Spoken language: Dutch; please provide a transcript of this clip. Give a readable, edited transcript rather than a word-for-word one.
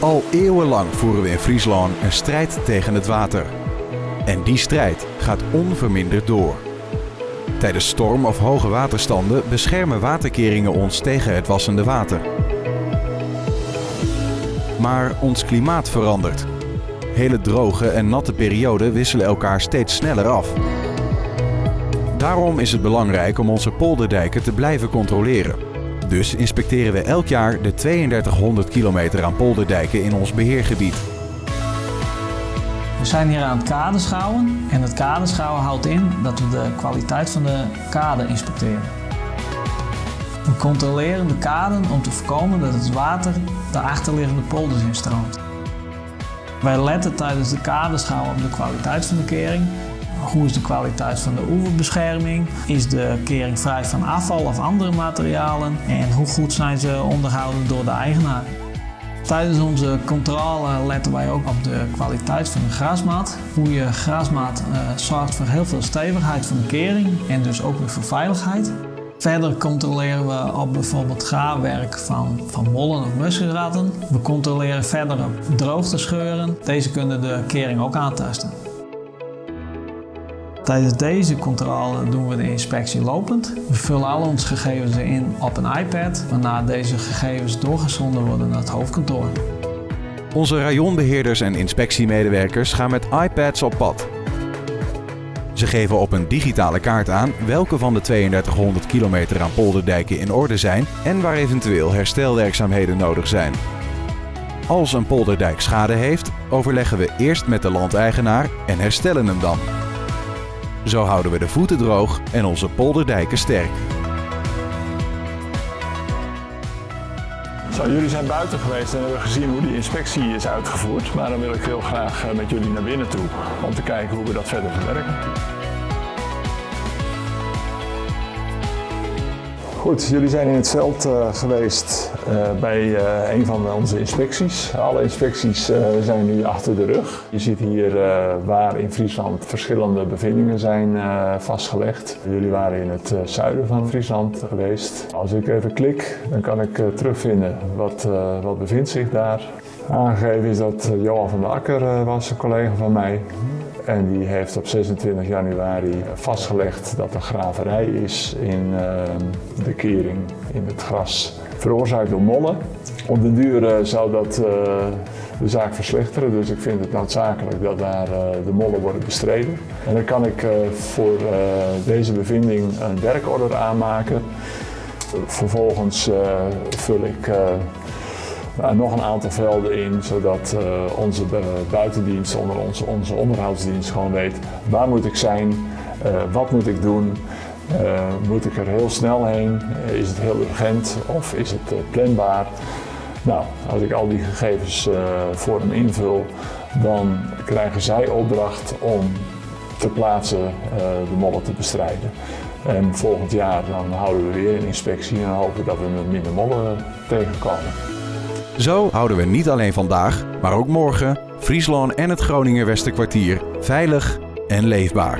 Al eeuwenlang voeren we in Friesland een strijd tegen het water. En die strijd gaat onverminderd door. Tijdens storm of hoge waterstanden beschermen waterkeringen ons tegen het wassende water. Maar ons klimaat verandert. Hele droge en natte perioden wisselen elkaar steeds sneller af. Daarom is het belangrijk om onze polderdijken te blijven controleren. Dus inspecteren we elk jaar de 3200 kilometer aan polderdijken in ons beheergebied. We zijn hier aan het kadeschouwen en het kadeschouwen houdt in dat we de kwaliteit van de kade inspecteren. We controleren de kaden om te voorkomen dat het water de achterliggende polders instroomt. Wij letten tijdens de kadeschouwen op de kwaliteit van de kering. Hoe is de kwaliteit van de oeverbescherming? Is de kering vrij van afval of andere materialen? En hoe goed zijn ze onderhouden door de eigenaar? Tijdens onze controle letten wij ook op de kwaliteit van de grasmaat. Goede grasmaat zorgt voor heel veel stevigheid van de kering en dus ook weer voor veiligheid. Verder controleren we op bijvoorbeeld graafwerk van mollen of muskusratten. We controleren verder op droogtescheuren. Deze kunnen de kering ook aantasten. Tijdens deze controle doen we de inspectie lopend. We vullen al onze gegevens in op een iPad, waarna deze gegevens doorgezonden worden naar het hoofdkantoor. Onze rayonbeheerders en inspectiemedewerkers gaan met iPads op pad. Ze geven op een digitale kaart aan welke van de 3200 kilometer aan polderdijken in orde zijn en waar eventueel herstelwerkzaamheden nodig zijn. Als een polderdijk schade heeft, overleggen we eerst met de landeigenaar en herstellen hem dan. Zo houden we de voeten droog en onze polderdijken sterk. Zo, jullie zijn buiten geweest en hebben gezien hoe die inspectie is uitgevoerd. Maar dan wil ik heel graag met jullie naar binnen toe om te kijken hoe we dat verder verwerken. Goed, jullie zijn in het veld geweest bij een van onze inspecties. Alle inspecties zijn nu achter de rug. Je ziet hier waar in Friesland verschillende bevindingen zijn vastgelegd. Jullie waren in het zuiden van Friesland geweest. Als ik even klik, dan kan ik terugvinden wat bevindt zich daar. Aangegeven is dat Johan van der Akker was, een collega van mij. En die heeft op 26 januari vastgelegd dat er graverij is in de kering, in het gras. Veroorzaakt door mollen. Op den duur zou dat de zaak verslechteren, dus ik vind het noodzakelijk dat daar de mollen worden bestreden. En dan kan ik voor deze bevinding een werkorder aanmaken. Vervolgens vul ik nog een aantal velden in, zodat onze buitendienst, onze onderhoudsdienst gewoon weet waar moet ik zijn, wat moet ik doen, moet ik er heel snel heen, is het heel urgent of is het planbaar. Nou, als ik al die gegevens voor hem invul, dan krijgen zij opdracht om ter plaatse de mollen te bestrijden. En volgend jaar dan houden we weer een inspectie en hopen we dat we met minder mollen tegenkomen. Zo houden we niet alleen vandaag, maar ook morgen Friesland en het Groninger Westerkwartier veilig en leefbaar.